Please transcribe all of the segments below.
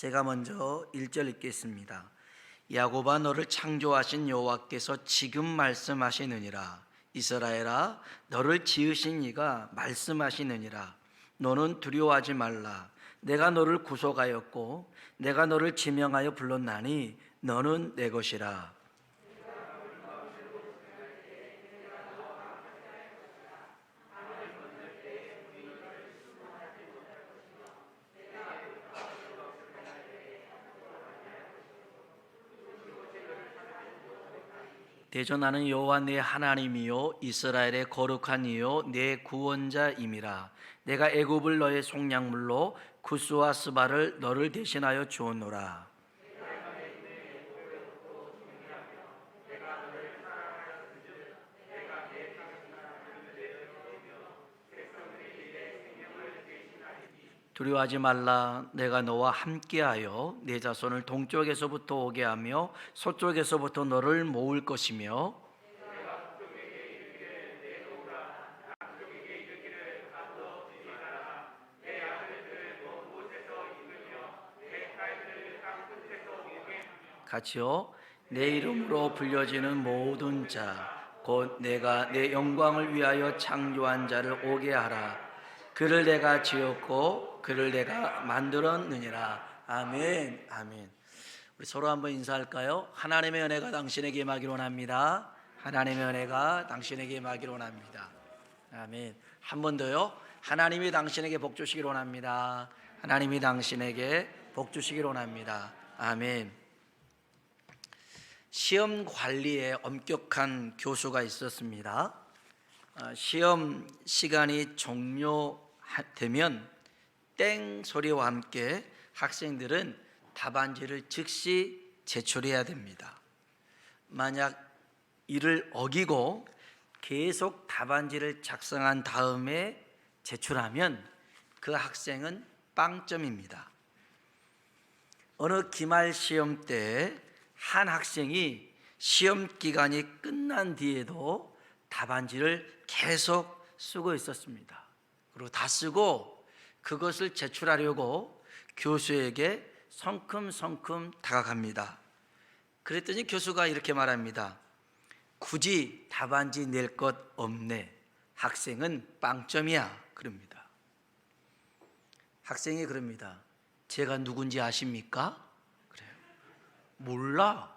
제가 먼저 1절 읽겠습니다. 야곱아, 너를 창조하신 여호와께서 지금 말씀하시느니라. 이스라엘아, 너를 지으신 이가 말씀하시느니라. 너는 두려워하지 말라. 내가 너를 구속하였고 내가 너를 지명하여 불렀나니 너는 내 것이라. 대전하는 여호와 내 하나님이요 이스라엘의 거룩한 이요 내 구원자임이라. 내가 애굽을 너의 속량물로 구스와 스바를 너를 대신하여 주었노라. 두려워하지 말라. 내가 너와 함께하여 내 자손을 동쪽에서부터 오게 하며 서쪽에서부터 너를 모을 것이며 같이요 내 이름으로 불려지는 모든 자 곧 내가 내 영광을 위하여 창조한 자를 오게 하라. 그를 내가 지었고 그를 내가 만들었느니라. 아멘. 아멘. 우리 서로 한번 인사할까요? 하나님의 은혜가 당신에게 임하기를 원합니다. 하나님의 은혜가 당신에게 임하기를 원합니다. 아멘. 한 번 더요. 하나님이 당신에게 복 주시기를 원합니다. 하나님이 당신에게 복 주시기를 원합니다. 아멘. 시험 관리에 엄격한 교수가 있었습니다. 시험 시간이 종료되면 땡 소리와 함께 학생들은 답안지를 즉시 제출해야 됩니다. 만약 이를 어기고 계속 답안지를 작성한 다음에 제출하면 그 학생은 빵점입니다. 어느 기말 시험 때 한 학생이 시험 기간이 끝난 뒤에도 답안지를 계속 쓰고 있었습니다. 그리고 다 쓰고 그것을 제출하려고 교수에게 성큼성큼 다가갑니다. 그랬더니 교수가 이렇게 말합니다. 굳이 답안지 낼 것 없네. 학생은 빵점이야. 그럽니다. 학생이 그럽니다. 제가 누군지 아십니까? 그래요. 몰라.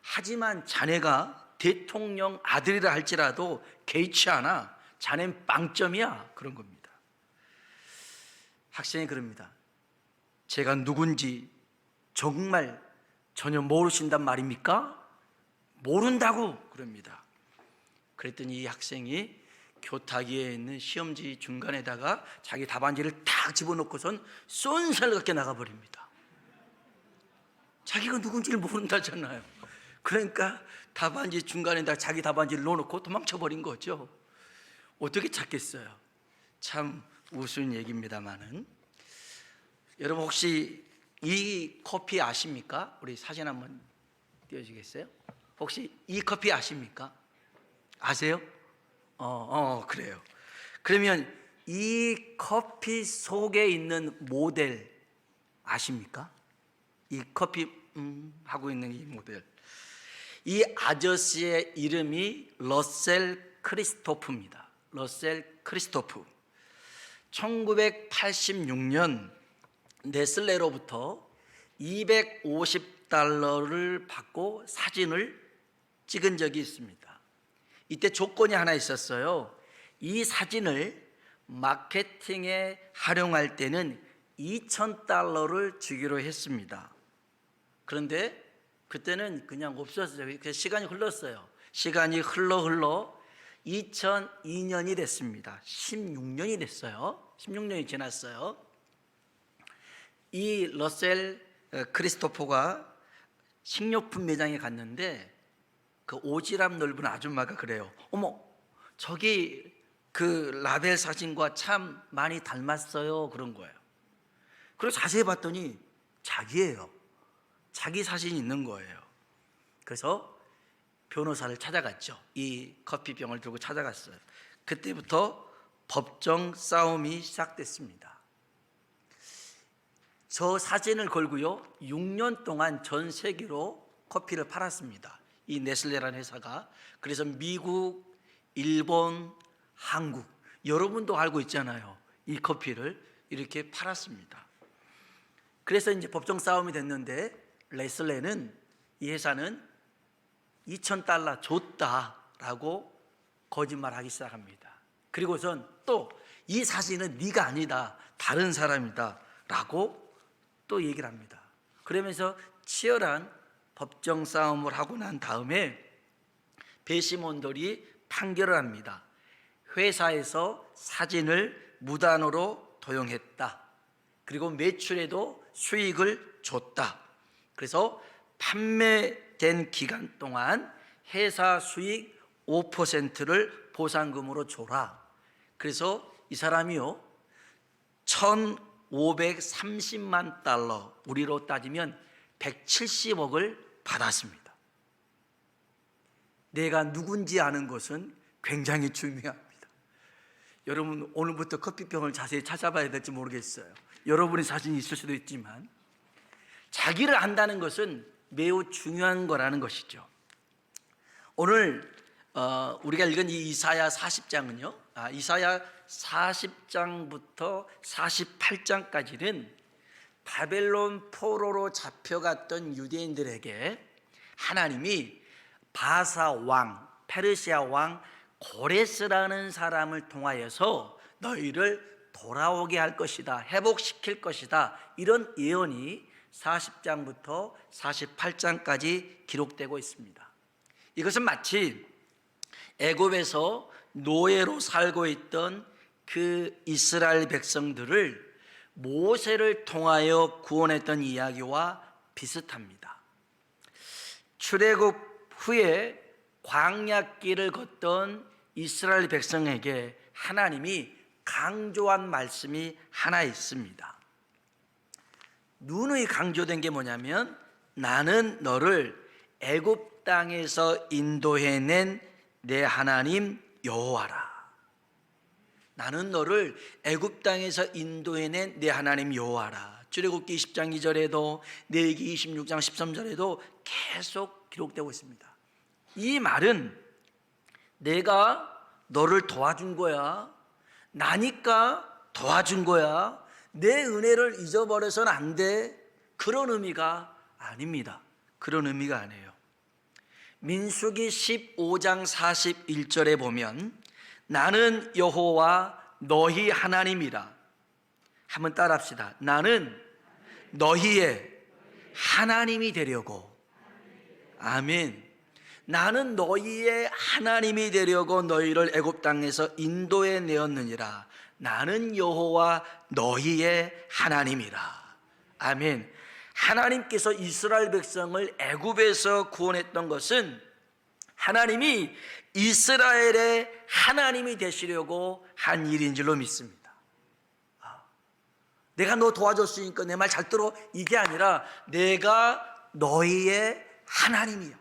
하지만 자네가 대통령 아들이라 할지라도 개의치 않아. 자넨 빵점이야. 그런 겁니다. 학생이 그럽니다. 제가 누군지 정말 전혀 모르신단 말입니까? 모른다고 그럽니다. 그랬더니 이 학생이 교탁위에 있는 시험지 중간에다가 자기 답안지를 탁 집어넣고선 쏜살같게 나가버립니다. 자기가 누군지를 모른다잖아요. 그러니까 답안지 중간에다 자기 답안지를 넣어놓고 도망쳐버린 거죠. 어떻게 찾겠어요? 참 우스운 얘기입니다만은, 여러분 혹시 이 커피 아십니까? 우리 사진 한번 띄워주겠어요? 혹시 이 커피 아십니까? 아세요? 그래요. 그러면 이 커피 속에 있는 모델 아십니까? 이 커피 하고 있는 이 모델, 이 아저씨의 이름이 러셀 크리스토프입니다. 러셀 크리스토프. 1986년 네슬레로부터 $250를 받고 사진을 찍은 적이 있습니다. 이때 조건이 하나 있었어요. 이 사진을 마케팅에 활용할 때는 $2,000를 주기로 했습니다. 그런데 그때는 그냥 없었어요. 시간이 흘렀어요. 시간이 흘러 2002년이 됐습니다. 16년이 됐어요. 16년이 지났어요. 이 러셀 크리스토퍼가 식료품 매장에 갔는데 그 오지랖 넓은 아줌마가 그래요. 어머, 저기 그 라벨 사진과 참 많이 닮았어요. 그런 거예요. 그리고 자세히 봤더니 자기예요. 자기 사진이 있는 거예요. 그래서 변호사를 찾아갔죠. 이 커피병을 들고 찾아갔어요. 그때부터 법정 싸움이 시작됐습니다. 저 사진을 걸고요 6년 동안 전 세계로 커피를 팔았습니다. 이 네슬레라는 회사가. 그래서 미국, 일본, 한국, 여러분도 알고 있잖아요. 이 커피를 이렇게 팔았습니다. 그래서 이제 법정 싸움이 됐는데 네슬레는, 이 회사는 $2,000 줬다라고 거짓말하기 시작합니다. 그리고선 또 이 사진은 네가 아니다, 다른 사람이다 라고 또 얘기를 합니다. 그러면서 치열한 법정 싸움을 하고 난 다음에 배심원들이 판결을 합니다. 회사에서 사진을 무단으로 도용했다. 그리고 매출에도 수익을 줬다. 그래서 판매된 기간 동안 회사 수익 5%를 보상금으로 줘라. 그래서 이 사람이요 1,530만 달러, 우리로 따지면 170억을 받았습니다. 내가 누군지 아는 것은 굉장히 중요합니다. 여러분 오늘부터 커피병을 자세히 찾아봐야 될지 모르겠어요. 여러분의 사진이 있을 수도 있지만 자기를 안다는 것은 매우 중요한 거라는 것이죠. 오늘 우리가 읽은 이 이사야 40장은요 이사야 40장부터 48장까지는 바벨론 포로로 잡혀갔던 유대인들에게 하나님이 바사 왕, 페르시아 왕 고레스라는 사람을 통하여서 너희를 돌아오게 할 것이다, 회복시킬 것이다, 이런 예언이 40장부터 48장까지 기록되고 있습니다. 이것은 마치 애굽에서 노예로 살고 있던 그 이스라엘 백성들을 모세를 통하여 구원했던 이야기와 비슷합니다. 출애굽 후에 광야길을 걷던 이스라엘 백성에게 하나님이 강조한 말씀이 하나 있습니다. 누누이 강조된 게 뭐냐면 나는 너를 애굽 땅에서 인도해낸 내 하나님 여호와라. 나는 너를 애굽 땅에서 인도해낸 내 하나님 여호와라. 출애굽기 20장 2절에도 레위기 26장 13절에도 계속 기록되고 있습니다. 이 말은 내가 너를 도와준 거야, 나니까 도와준 거야, 내 은혜를 잊어버려서는 안 돼, 그런 의미가 아닙니다. 그런 의미가 아니에요. 민수기 15장 41절에 보면 나는 여호와 너희 하나님이라. 한번 따라합시다. 나는 너희의 하나님이 되려고. 아멘. 나는 너희의 하나님이 되려고 너희를 애굽 땅에서 인도해 내었느니라. 나는 여호와 너희의 하나님이라. 아멘. 하나님께서 이스라엘 백성을 애굽에서 구원했던 것은 하나님이 이스라엘의 하나님이 되시려고 한 일인 줄로 믿습니다. 내가 너 도와줬으니까 내 말 잘 들어, 이게 아니라 내가 너희의 하나님이야.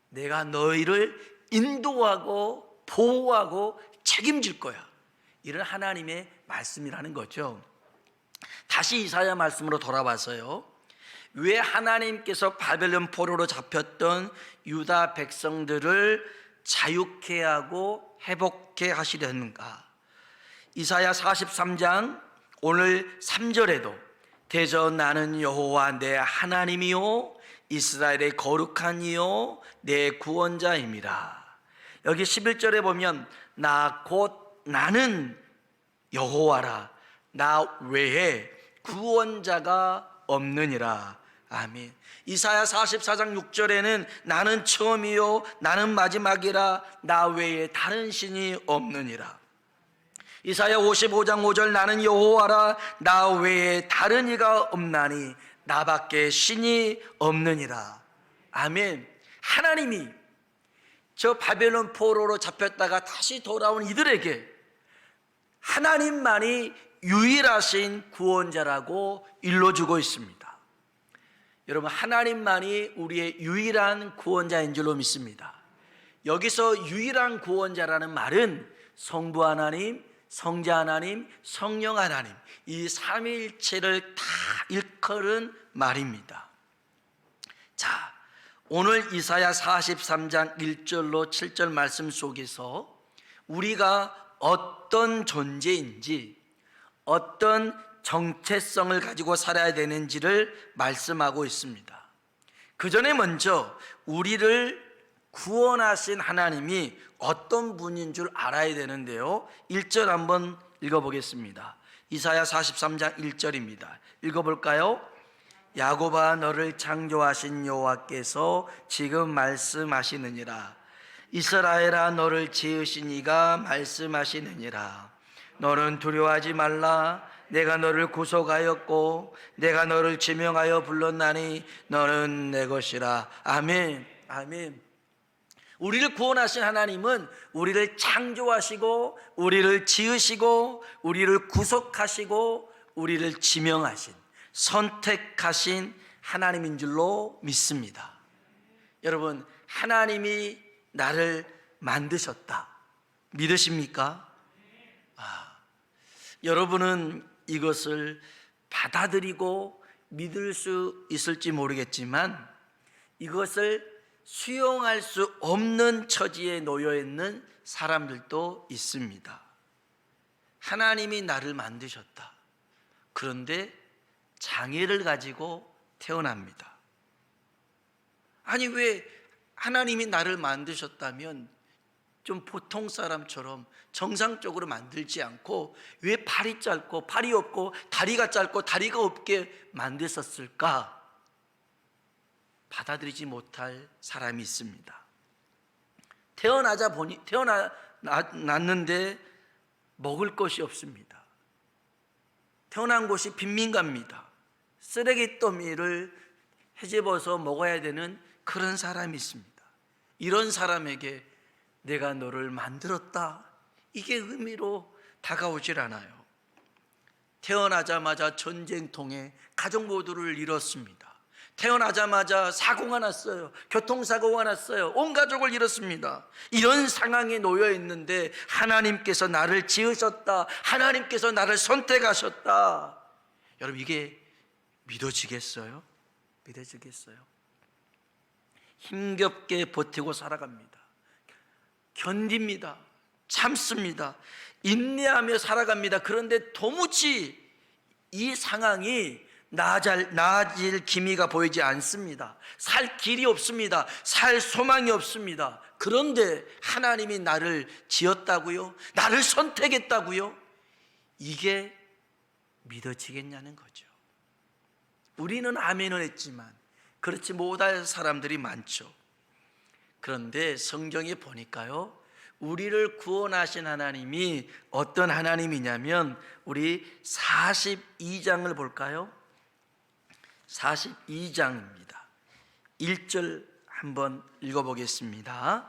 내가 너희를 인도하고 보호하고 책임질 거야. 이런 하나님의 말씀이라는 거죠. 다시 이사야 말씀으로 돌아와서요, 왜 하나님께서 바벨론 포로로 잡혔던 유다 백성들을 자유케 하고 회복케 하시려는가? 이사야 43장 오늘 3절에도 대저 나는 여호와 내 하나님이요 이스라엘의 거룩한 이요 내 구원자임이라. 여기 11절에 보면 나 곧 나는 여호와라, 나 외에 구원자가 없느니라. 아멘. 이사야 44장 6절에는 나는 처음이요 나는 마지막이라, 나 외에 다른 신이 없느니라. 이사야 55장 5절 나는 여호와라, 나 외에 다른 이가 없나니 나밖에 신이 없느니라. 아멘. 하나님이 저 바벨론 포로로 잡혔다가 다시 돌아온 이들에게 하나님만이 유일하신 구원자라고 일러주고 있습니다. 여러분, 하나님만이 우리의 유일한 구원자인 줄로 믿습니다. 여기서 유일한 구원자라는 말은 성부 하나님, 성자 하나님, 성령 하나님, 이 삼위일체를 다 일컬은 말입니다. 자, 오늘 이사야 43장 1절로 7절 말씀 속에서 우리가 어떤 존재인지, 어떤 정체성을 가지고 살아야 되는지를 말씀하고 있습니다. 그 전에 먼저 우리를 구원하신 하나님이 어떤 분인 줄 알아야 되는데요, 1절 한번 읽어보겠습니다. 이사야 43장 1절입니다. 읽어볼까요? 야곱아, 너를 창조하신 여호와께서 지금 말씀하시느니라. 이스라엘아, 너를 지으신 이가 말씀하시느니라. 너는 두려워하지 말라. 내가 너를 구속하였고 내가 너를 지명하여 불렀나니 너는 내 것이라. 아멘. 아멘. 우리를 구원하신 하나님은 우리를 창조하시고 우리를 지으시고 우리를 구속하시고 우리를 지명하신, 선택하신 하나님인 줄로 믿습니다. 여러분, 하나님이 나를 만드셨다 믿으십니까? 여러분은 이것을 받아들이고 믿을 수 있을지 모르겠지만 이것을 수용할 수 없는 처지에 놓여 있는 사람들도 있습니다. 하나님이 나를 만드셨다. 그런데 장애를 가지고 태어납니다. 아니, 왜 하나님이 나를 만드셨다면 좀 보통 사람처럼 정상적으로 만들지 않고 왜 팔이 짧고 팔이 없고 다리가 짧고 다리가 없게 만드셨을까? 받아들이지 못할 사람이 있습니다. 태어났는데 먹을 것이 없습니다. 태어난 곳이 빈민가입니다. 쓰레기 더미를 헤집어서 먹어야 되는 그런 사람이 있습니다. 이런 사람에게 내가 너를 만들었다, 이게 의미로 다가오질 않아요. 태어나자마자 전쟁통에 가족 모두를 잃었습니다. 태어나자마자 사고가 났어요. 교통사고가 났어요. 온 가족을 잃었습니다. 이런 상황에 놓여 있는데 하나님께서 나를 지으셨다, 하나님께서 나를 선택하셨다. 여러분, 이게 믿어지겠어요? 믿어지겠어요? 힘겹게 버티고 살아갑니다. 견딥니다. 참습니다. 인내하며 살아갑니다. 그런데 도무지 이 상황이 나아질 기미가 보이지 않습니다. 살 길이 없습니다. 살 소망이 없습니다. 그런데 하나님이 나를 지었다고요? 나를 선택했다고요? 이게 믿어지겠냐는 거죠. 우리는 아멘을 했지만 그렇지 못할 사람들이 많죠. 그런데 성경에 보니까요, 우리를 구원하신 하나님이 어떤 하나님이냐면, 우리 42장을 볼까요? 42장입니다. 1절 한번 읽어보겠습니다.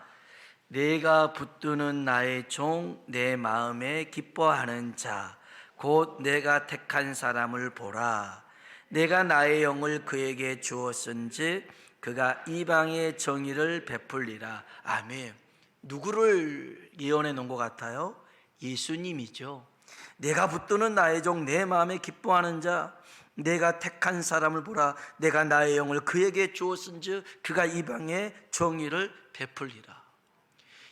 내가 붙드는 나의 종, 내 마음에 기뻐하는 자, 곧 내가 택한 사람을 보라. 내가 나의 영을 그에게 주었은즉 그가 이방의 정의를 베풀리라. 아멘. 누구를 예언해 놓은 것 같아요? 예수님이죠. 내가 붙드는 나의 종, 내 마음에 기뻐하는 자, 내가 택한 사람을 보라. 내가 나의 영을 그에게 주었은즉 그가 이방의 정의를 베풀리라.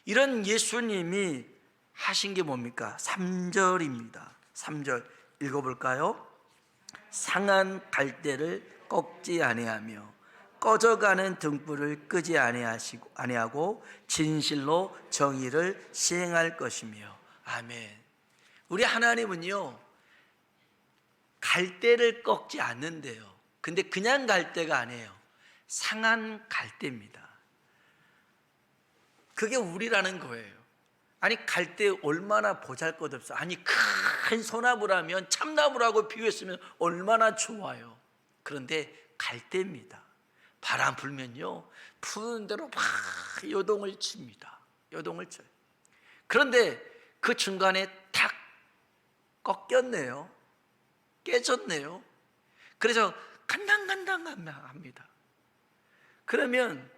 이런 예수님이 하신 게 뭡니까? 3절입니다. 3절 읽어볼까요? 상한 갈대를 꺾지 아니하며 꺼져가는 등불을 끄지 아니하고 진실로 정의를 시행할 것이며. 아멘. 우리 하나님은요, 갈대를 꺾지 않는데요. 근데 그냥 갈대가 아니에요. 상한 갈대입니다. 그게 우리라는 거예요. 아니, 갈대 얼마나 보잘것없어. 아니, 큰 소나무라면 참나무라고 비유했으면 얼마나 좋아요. 그런데 갈대입니다. 바람 불면요, 푸는 대로 막 요동을 칩니다. 요동을 쳐요. 그런데 그 중간에 탁 꺾였네요. 깨졌네요. 그래서 간당간당합니다. 그러면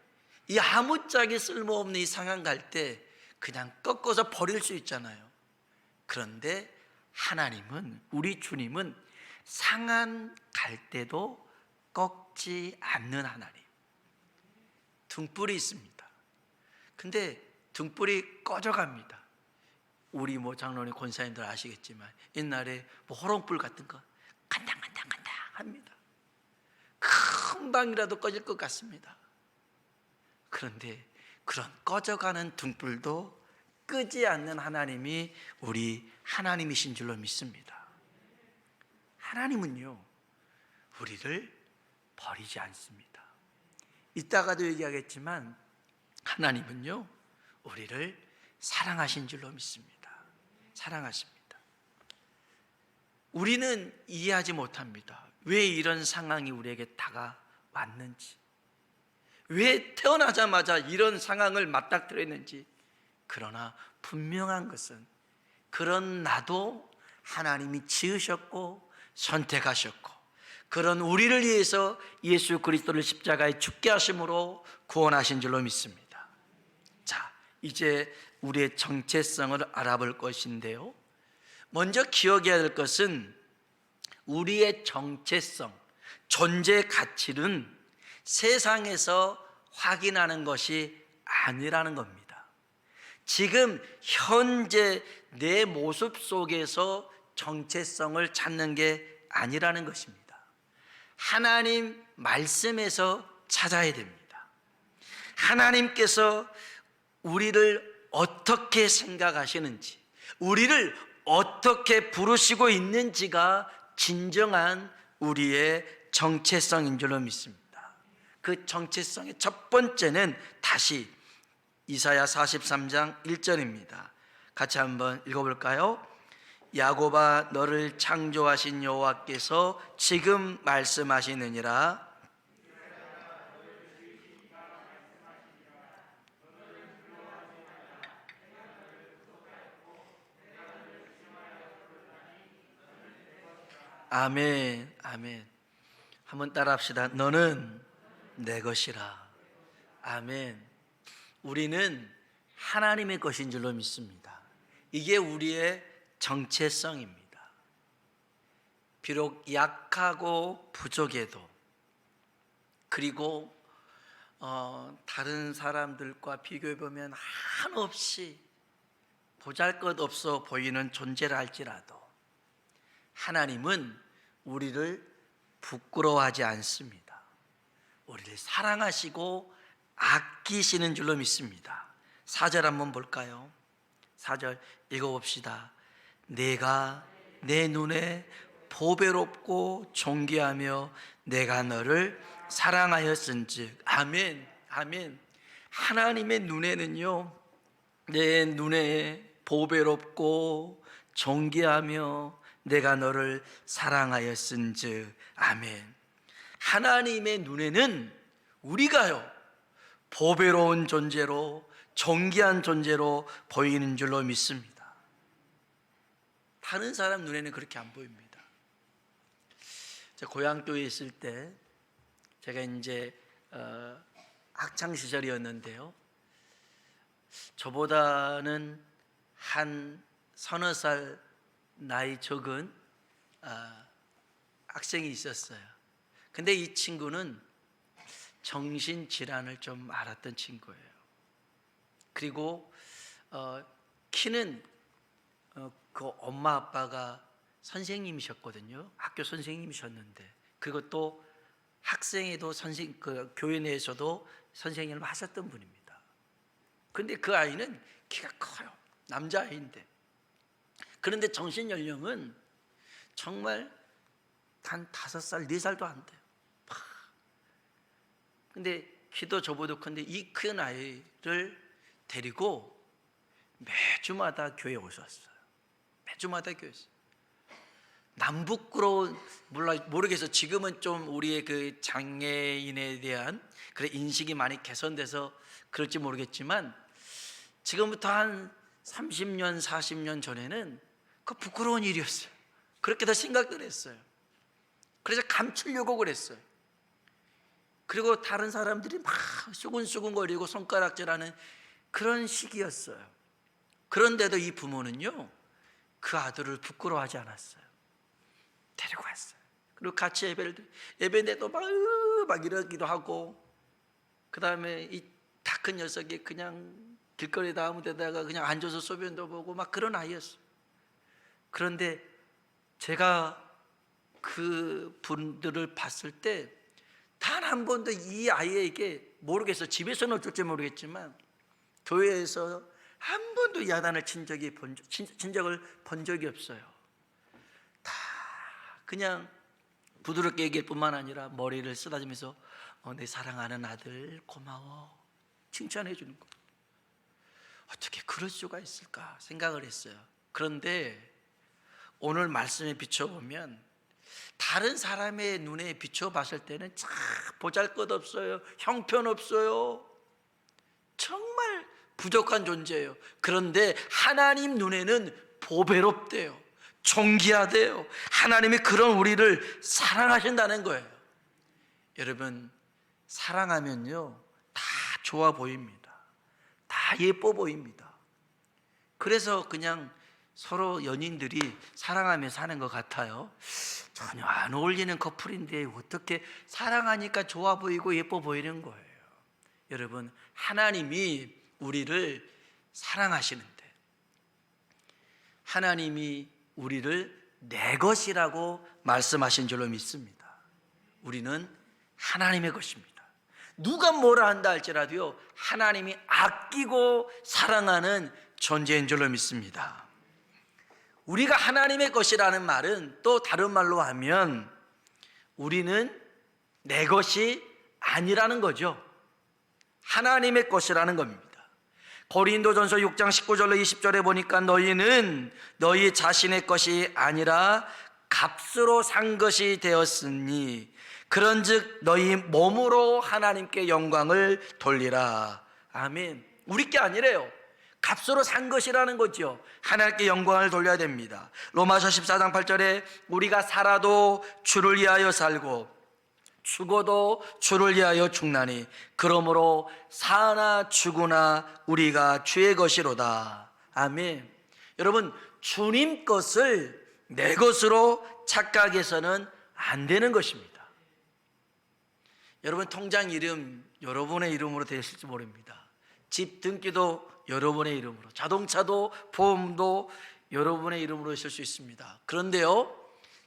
이 아무짝에 쓸모없는 이 상한 갈대 그냥 꺾어서 버릴 수 있잖아요. 그런데 하나님은, 우리 주님은 상한 갈대도 꺾지 않는 하나님. 등불이 있습니다. 근데 등불이 꺼져갑니다. 우리 장로님 권사님들 아시겠지만 옛날에 호롱불 같은 거 간당간당간당 합니다. 금방이라도 꺼질 것 같습니다. 그런데 그런 꺼져가는 등불도 끄지 않는 하나님이 우리 하나님이신 줄로 믿습니다. 하나님은요, 우리를 버리지 않습니다. 이따가도 얘기하겠지만 하나님은요, 우리를 사랑하신 줄로 믿습니다. 사랑하십니다. 우리는 이해하지 못합니다. 왜 이런 상황이 우리에게 다가왔는지, 왜 태어나자마자 이런 상황을 맞닥뜨렸는지. 그러나 분명한 것은 그런 나도 하나님이 지으셨고 선택하셨고, 그런 우리를 위해서 예수 그리스도를 십자가에 죽게 하심으로 구원하신 줄로 믿습니다. 자, 이제 우리의 정체성을 알아볼 것인데요, 먼저 기억해야 될 것은 우리의 정체성, 존재 가치는 세상에서 확인하는 것이 아니라는 겁니다. 지금 현재 내 모습 속에서 정체성을 찾는 게 아니라는 것입니다. 하나님 말씀에서 찾아야 됩니다. 하나님께서 우리를 어떻게 생각하시는지, 우리를 어떻게 부르시고 있는지가 진정한 우리의 정체성인 줄로 믿습니다. 그 정체성의 첫 번째는 다시 이사야 43장 1절입니다. 같이 한번 읽어볼까요? 야곱아, 너를 창조하신 여호와께서 지금 말씀하시느니라. 아멘, 아멘. 한번 따라합시다. 너는 내 것이라. 아멘. 우리는 하나님의 것인 줄로 믿습니다. 이게 우리의 정체성입니다. 비록 약하고 부족해도, 그리고 다른 사람들과 비교해보면 한없이 보잘것없어 보이는 존재라 할지라도 하나님은 우리를 부끄러워하지 않습니다. 우리를 사랑하시고 아끼시는 줄로 믿습니다. 4절 한번 볼까요? 4절 읽어봅시다. 내가 내 눈에 보배롭고 존귀하며 내가 너를 사랑하였은즉. 아멘, 아멘. 하나님의 눈에는요, 내 눈에 보배롭고 존귀하며 내가 너를 사랑하였은즉. 아멘. 하나님의 눈에는 우리가요, 보배로운 존재로, 존귀한 존재로 보이는 줄로 믿습니다. 다른 사람 눈에는 그렇게 안 보입니다. 제가 고향교회에 있을 때, 제가 이제 학창 시절이었는데요, 저보다는 한 서너 살 나이 적은 학생이 있었어요. 근데 이 친구는 정신질환을 좀 앓았던 친구예요. 그리고 키는 그 엄마 아빠가 선생님이셨거든요. 학교 선생님이셨는데, 그리고 또 학생회도 그 교회 내에서도 선생님을 하셨던 분입니다. 근데 그 아이는 키가 커요. 남자아이인데. 그런데 정신 연령은 정말 단 5살, 4살도 안 돼요. 근데 키도 저보다 큰데 이 큰 아이를 데리고 매주마다 교회에 오셨어요. 매주마다 교회에 오셨어요. 남부끄러운, 모르겠어요. 지금은 좀 우리의 그 장애인에 대한 그런 인식이 많이 개선돼서 그럴지 모르겠지만, 지금부터 한 30년, 40년 전에는 그 부끄러운 일이었어요. 그렇게 다 생각들 했어요. 그래서 감추려고 그랬어요. 그리고 다른 사람들이 막 수근수근거리고 손가락질하는 그런 시기였어요. 그런데도 이 부모는요, 그 아들을 부끄러워하지 않았어요. 데리고 갔어요. 그리고 같이 예배인데도 막 이러기도 하고, 그 다음에 이 다 큰 녀석이 그냥 길거리에 아무 데다가 그냥 앉아서 소변도 보고 막 그런 아이였어요. 그런데 제가 그 분들을 봤을 때 단 한 번도 이 아이에게, 모르겠어요, 집에서는 어쩔지 모르겠지만 교회에서 한 번도 야단을 친 적을 본 적이 없어요. 다 그냥 부드럽게 얘기할 뿐만 아니라 머리를 쓰다듬으면서 내 사랑하는 아들 고마워 칭찬해 주는 거. 어떻게 그럴 수가 있을까 생각을 했어요. 그런데 오늘 말씀에 비춰보면 다른 사람의 눈에 비춰봤을 때는 참 보잘것없어요, 형편없어요, 정말 부족한 존재예요. 그런데 하나님 눈에는 보배롭대요, 존귀하대요. 하나님이 그런 우리를 사랑하신다는 거예요. 여러분, 사랑하면요 다 좋아 보입니다. 다 예뻐 보입니다. 그래서 그냥 서로 연인들이 사랑하며 사는 것 같아요. 전혀 안 어울리는 커플인데 어떻게 사랑하니까 좋아 보이고 예뻐 보이는 거예요. 여러분, 하나님이 우리를 사랑하시는데, 하나님이 우리를 내 것이라고 말씀하신 줄로 믿습니다. 우리는 하나님의 것입니다. 누가 뭐라 한다 할지라도요, 하나님이 아끼고 사랑하는 존재인 줄로 믿습니다. 우리가 하나님의 것이라는 말은 또 다른 말로 하면 우리는 내 것이 아니라는 거죠. 하나님의 것이라는 겁니다. 고린도전서 6장 19절로 20절에 보니까 너희는 너희 자신의 것이 아니라 값으로 산 것이 되었으니 그런즉 너희 몸으로 하나님께 영광을 돌리라. 아멘. 우리 게 아니래요. 값으로 산 것이라는 거죠. 하나님께 영광을 돌려야 됩니다. 로마서 14장 8절에 우리가 살아도 주를 위하여 살고 죽어도 주를 위하여 죽나니 그러므로 사나 죽으나 우리가 주의 것이로다. 아멘. 여러분, 주님 것을 내 것으로 착각해서는 안 되는 것입니다. 여러분, 통장 이름 여러분의 이름으로 되실지 모릅니다. 집 등기도 여러분의 이름으로, 자동차도 보험도 여러분의 이름으로 있을 수 있습니다. 그런데요,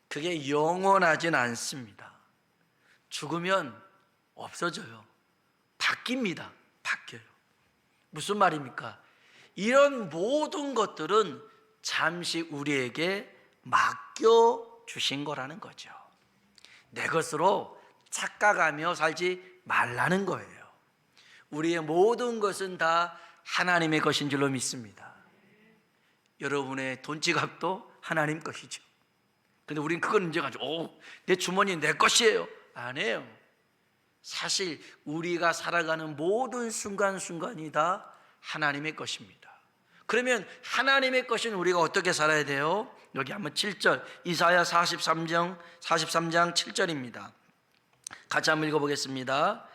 그게 영원하진 않습니다. 죽으면 없어져요. 바뀝니다. 바뀌어요. 무슨 말입니까? 이런 모든 것들은 잠시 우리에게 맡겨주신 거라는 거죠. 내 것으로 착각하며 살지 말라는 거예요. 우리의 모든 것은 다 하나님의 것인 줄로 믿습니다. 여러분의 돈 지갑도 하나님 것이죠. 근데 우리는 그걸 이제 가지고 내 주머니 내 것이에요. 아니에요. 사실 우리가 살아가는 모든 순간순간이 다 하나님의 것입니다. 그러면 하나님의 것인 우리가 어떻게 살아야 돼요? 여기 한번 7절, 이사야 43장 7절입니다. 같이 한번 읽어보겠습니다.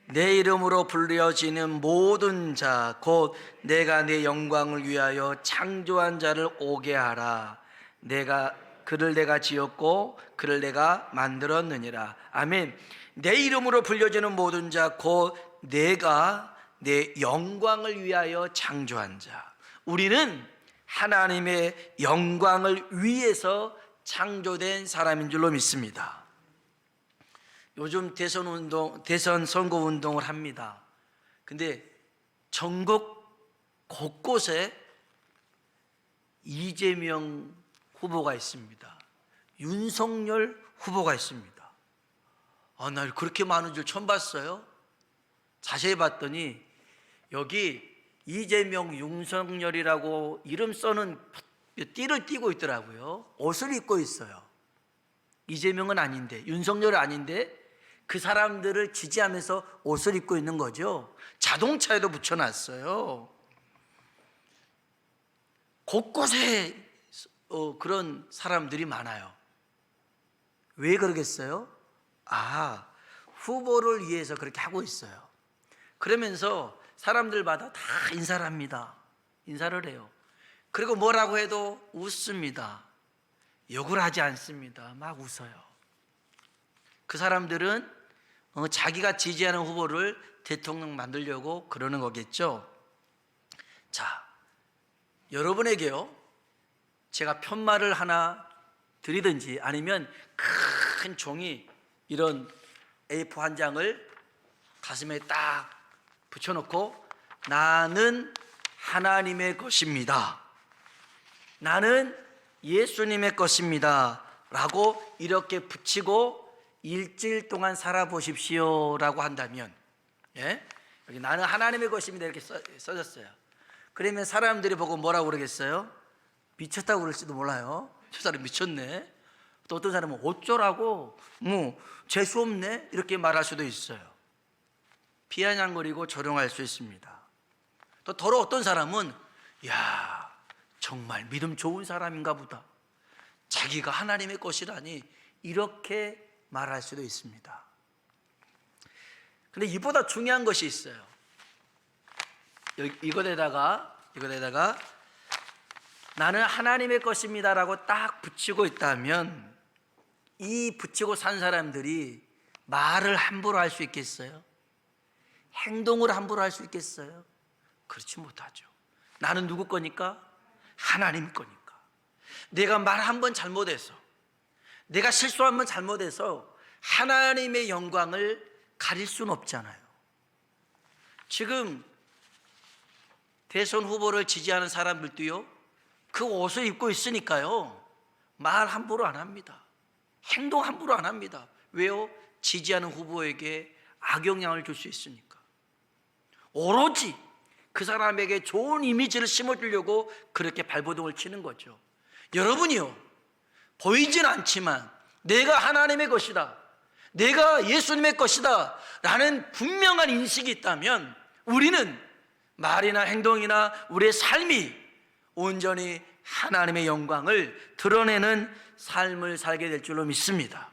내 이름으로 불려지는 모든 자 곧 내가 내 영광을 위하여 창조한 자를 오게 하라. 그를 내가 지었고 그를 내가 만들었느니라. 아멘. 내 이름으로 불려지는 모든 자 곧 내가 내 영광을 위하여 창조한 자. 우리는 하나님의 영광을 위해서 창조된 사람인 줄로 믿습니다. 요즘 대선 선거 운동을 합니다. 근데 전국 곳곳에 이재명 후보가 있습니다. 윤석열 후보가 있습니다. 나 그렇게 많은 줄 처음 봤어요. 자세히 봤더니 여기 이재명, 윤석열이라고 이름 써는 띠를 띠고 있더라고요. 옷을 입고 있어요. 이재명은 아닌데, 윤석열은 아닌데 그 사람들을 지지하면서 옷을 입고 있는 거죠. 자동차에도 붙여놨어요. 곳곳에 그런 사람들이 많아요. 왜 그러겠어요? 후보를 위해서 그렇게 하고 있어요. 그러면서 사람들마다 다 인사를 합니다. 인사를 해요. 그리고 뭐라고 해도 웃습니다. 욕을 하지 않습니다. 막 웃어요. 그 사람들은 자기가 지지하는 후보를 대통령 만들려고 그러는 거겠죠. 자, 여러분에게요, 제가 편말을 하나 드리든지 아니면 큰 종이 이런 A4 한 장을 가슴에 딱 붙여놓고 나는 하나님의 것입니다, 나는 예수님의 것입니다 라고 이렇게 붙이고 일주일 동안 살아보십시오 라고 한다면, 예? 여기 나는 하나님의 것입니다 이렇게 써졌어요. 그러면 사람들이 보고 뭐라고 그러겠어요? 미쳤다고 그럴지도 몰라요. 저 사람 미쳤네. 또 어떤 사람은 어쩌라고, 재수없네 이렇게 말할 수도 있어요. 비아냥거리고 조롱할 수 있습니다. 또 더러 어떤 사람은 야, 정말 믿음 좋은 사람인가 보다, 자기가 하나님의 것이라니 이렇게 말할 수도 있습니다. 근데 이보다 중요한 것이 있어요. 이것에다가 나는 하나님의 것입니다라고 딱 붙이고 있다면 이 붙이고 산 사람들이 말을 함부로 할 수 있겠어요? 행동을 함부로 할 수 있겠어요? 그렇지 못하죠. 나는 누구 거니까? 하나님 거니까. 내가 말 한 번 잘못해서, 내가 실수 한 번 잘못해서 하나님의 영광을 가릴 수는 없잖아요. 지금 대선 후보를 지지하는 사람들도요, 그 옷을 입고 있으니까요, 말 함부로 안 합니다. 행동 함부로 안 합니다. 왜요? 지지하는 후보에게 악영향을 줄 수 있으니까. 오로지 그 사람에게 좋은 이미지를 심어주려고 그렇게 발버둥을 치는 거죠. 여러분이요, 보이진 않지만 내가 하나님의 것이다, 내가 예수님의 것이다 라는 분명한 인식이 있다면 우리는 말이나 행동이나 우리의 삶이 온전히 하나님의 영광을 드러내는 삶을 살게 될 줄로 믿습니다.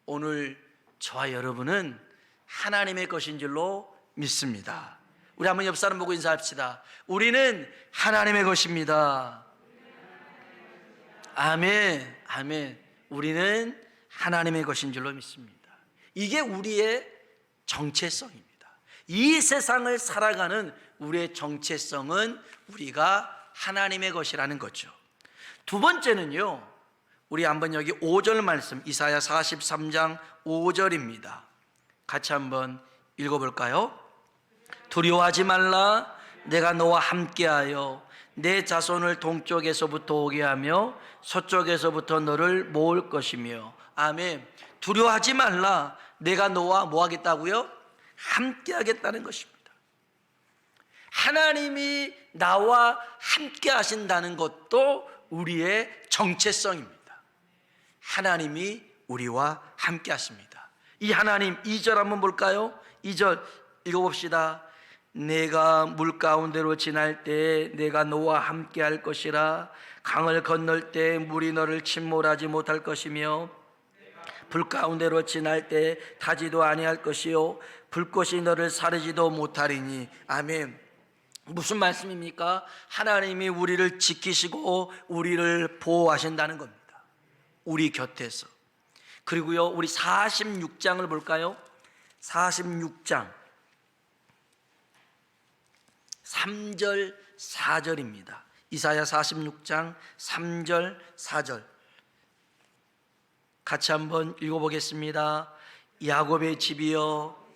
오늘 저와 여러분은 하나님의 것인 줄로 믿습니다. 우리 한번 옆 사람 보고 인사합시다. 우리는 하나님의 것입니다. 아멘, 아멘. 우리는 하나님의 것인 줄로 믿습니다. 이게 우리의 정체성입니다. 이 세상을 살아가는 우리의 정체성은 우리가 하나님의 것이라는 거죠. 두 번째는요, 우리 한번 여기 5절 말씀, 이사야 43장 5절입니다. 같이 한번 읽어볼까요? 두려워하지 말라, 내가 너와 함께하여 내 자손을 동쪽에서부터 오게 하며 서쪽에서부터 너를 모을 것이며. 아멘. 두려워하지 말라, 내가 너와 뭐 하겠다고요? 함께 하겠다는 것입니다. 하나님이 나와 함께 하신다는 것도 우리의 정체성입니다. 하나님이 우리와 함께 하십니다. 이 하나님, 2절 한번 볼까요? 2절 읽어봅시다. 내가 물 가운데로 지날 때 내가 너와 함께 할 것이라. 강을 건널 때 물이 너를 침몰하지 못할 것이며 불 가운데로 지날 때 타지도 아니할 것이요 불꽃이 너를 사르지도 못하리니. 아멘. 무슨 말씀입니까? 하나님이 우리를 지키시고 우리를 보호하신다는 겁니다. 우리 곁에서. 그리고요, 우리 46장을 볼까요? 46장 3절 4절입니다. 이사야 46장 3절 4절 같이 한번 읽어보겠습니다. 야곱의 집이여,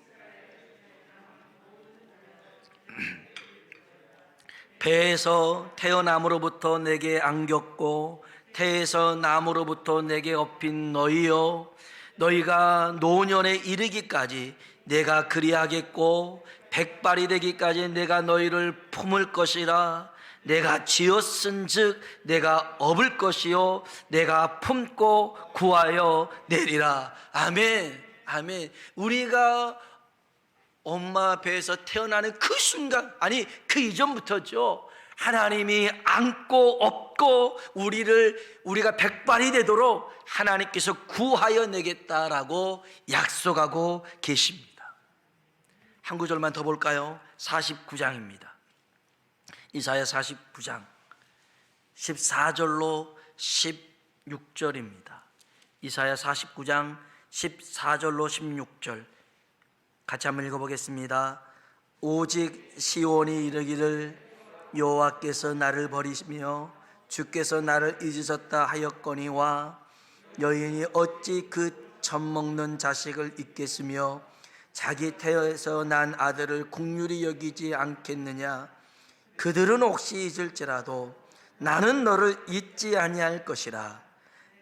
배에서 태어남으로부터 내게 안겼고 태에서 남으로부터 내게 업힌 너희여, 너희가 노년에 이르기까지 내가 그리하겠고 백발이 되기까지 내가 너희를 품을 것이라. 내가 지었은즉 내가 업을 것이요 내가 품고 구하여 내리라. 아멘, 아멘. 우리가 엄마 배에서 태어나는 그 순간, 아니 그 이전부터죠, 하나님이 안고 업고 우리가 백발이 되도록 하나님께서 구하여 내겠다라고 약속하고 계십니다. 한 구절만 더 볼까요? 49장입니다. 이사야 49장 14절로 16절입니다. 이사야 49장 14절로 16절 같이 한번 읽어보겠습니다. 오직 시온이 이르기를 여호와께서 나를 버리시며 주께서 나를 잊으셨다 하였거니와 여인이 어찌 그 젖먹는 자식을 잊겠으며 자기 태에서 난 아들을 긍휼히 여기지 않겠느냐. 그들은 혹시 잊을지라도 나는 너를 잊지 아니할 것이라.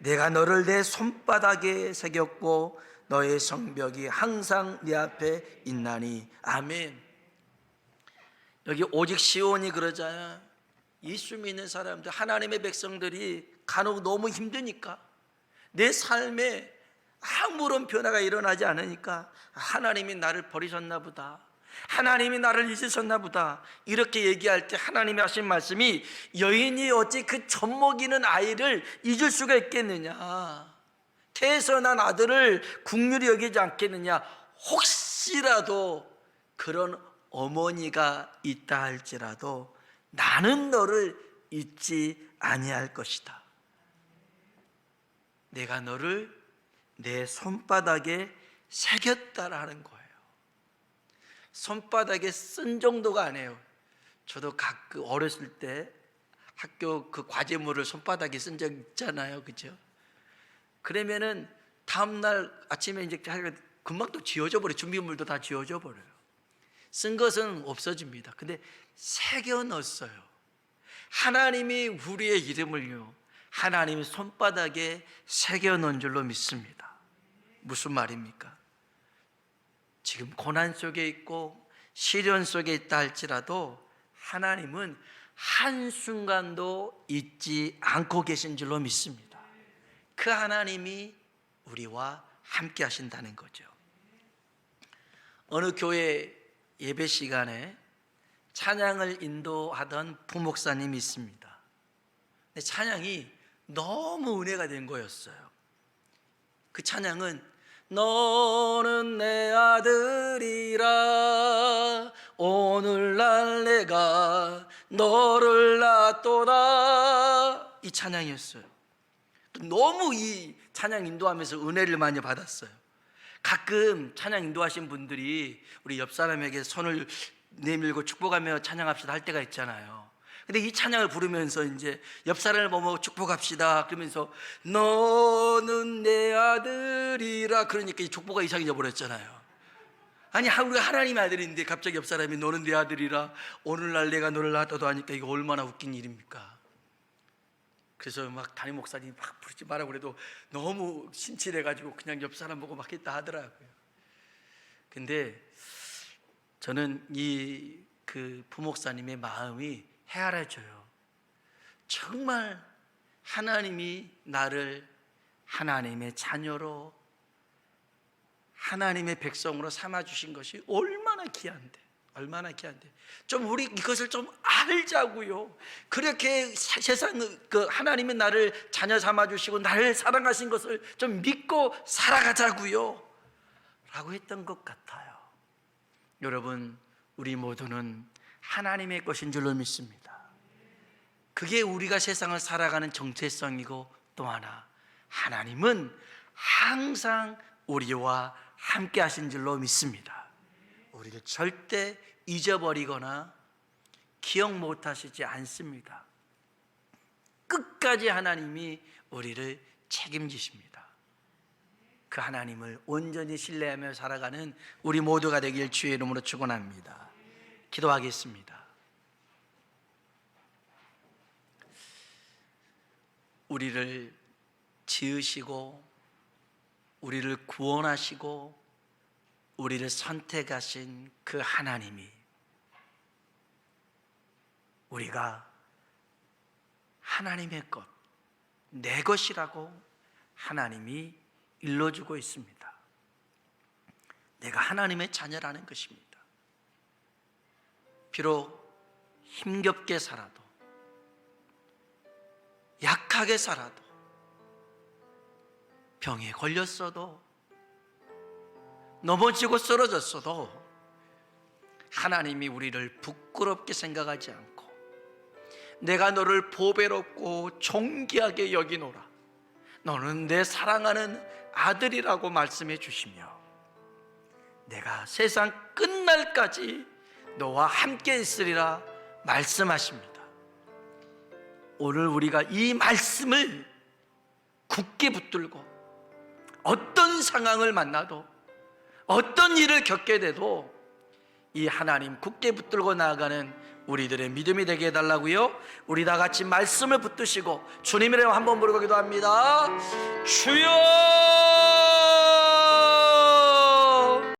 내가 너를 내 손바닥에 새겼고 너의 성벽이 항상 네 앞에 있나니. 아멘. 여기 오직 시온이 그러잖아요. 예수 믿는 사람들, 하나님의 백성들이 간혹 너무 힘드니까, 내 삶에 아무런 변화가 일어나지 않으니까 하나님이 나를 버리셨나 보다, 하나님이 나를 잊으셨나 보다, 이렇게 얘기할 때 하나님이 하신 말씀이 여인이 어찌 그 젖먹이는 아이를 잊을 수가 있겠느냐, 태에서 난 아들을 긍휼히 여기지 않겠느냐. 혹시라도 그런 어머니가 있다 할지라도 나는 너를 잊지 아니할 것이다. 내가 너를 내 손바닥에 새겼다라는 거예요. 손바닥에 쓴 정도가 아니에요. 저도 가끔 어렸을 때 학교 그 과제물을 손바닥에 쓴 적 있잖아요, 그죠? 그러면은 다음날 아침에 이제 금방 또 지워져 버려요. 준비물도 다 지워져 버려요. 쓴 것은 없어집니다. 근데 새겨 넣었어요. 하나님이 우리의 이름을요, 하나님의 손바닥에 새겨 넣은 줄로 믿습니다. 무슨 말입니까? 지금 고난 속에 있고 시련 속에 있다 할지라도 하나님은 한순간도 잊지 않고 계신 줄로 믿습니다. 그 하나님이 우리와 함께 하신다는 거죠. 어느 교회 예배 시간에 찬양을 인도하던 부목사님이 있습니다. 근데 찬양이 너무 은혜가 된 거였어요. 그 찬양은 너는 내 아들이라 오늘날 내가 너를 낳도다, 이 찬양이었어요. 너무 이 찬양 인도하면서 은혜를 많이 받았어요. 가끔 찬양 인도하신 분들이 우리 옆 사람에게 손을 내밀고 축복하며 찬양합시다 할 때가 있잖아요. 근데 이 찬양을 부르면서 이제 옆 사람을 보면 축복합시다 그러면서 너는 내 아들이라 그러니까 이 족보가 이상해져 버렸잖아요. 아니, 우리가 하나님의 아들인데 갑자기 옆 사람이 너는 내 아들이라 오늘날 내가 너를 낳았다도 하니까 이거 얼마나 웃긴 일입니까? 그래서 막 담임 목사님이 막 부르지 마라 그래도 너무 신칠해가지고 그냥 옆 사람 보고 막 했다 하더라고요. 근데 저는 이 그 부목사님의 마음이 헤아려져요. 정말 하나님이 나를 하나님의 자녀로, 하나님의 백성으로 삼아주신 것이 얼마나 귀한데, 얼마나 귀한데. 좀 우리 이것을 좀 알자고요. 그렇게 세상 그 하나님이 나를 자녀 삼아주시고 나를 사랑하신 것을 좀 믿고 살아가자고요 라고 했던 것 같아요. 여러분, 우리 모두는 하나님의 것인 줄로 믿습니다. 그게 우리가 세상을 살아가는 정체성이고, 또 하나 하나님은 항상 우리와 함께 하신 줄로 믿습니다. 우리를 절대 잊어버리거나 기억 못하시지 않습니다. 끝까지 하나님이 우리를 책임지십니다. 그 하나님을 온전히 신뢰하며 살아가는 우리 모두가 되길 주의 이름으로 축원합니다. 기도하겠습니다. 우리를 지으시고 우리를 구원하시고 우리를 선택하신 그 하나님이 우리가 하나님의 것, 내 것이라고 하나님이 일러주고 있습니다. 내가 하나님의 자녀라는 것입니다. 비록 힘겹게 살아도, 약하게 살아도, 병에 걸렸어도, 넘어지고 쓰러졌어도 하나님이 우리를 부끄럽게 생각하지 않고 내가 너를 보배롭고 존귀하게 여기노라, 너는 내 사랑하는 아들이라고 말씀해 주시며 내가 세상 끝날까지 너와 함께 있으리라 말씀하십니다. 오늘 우리가 이 말씀을 굳게 붙들고 어떤 상황을 만나도 어떤 일을 겪게 돼도 이 하나님 굳게 붙들고 나아가는 우리들의 믿음이 되게 해달라고요. 우리 다 같이 말씀을 붙드시고 주님 이름 한번 부르고 기도합니다. 주여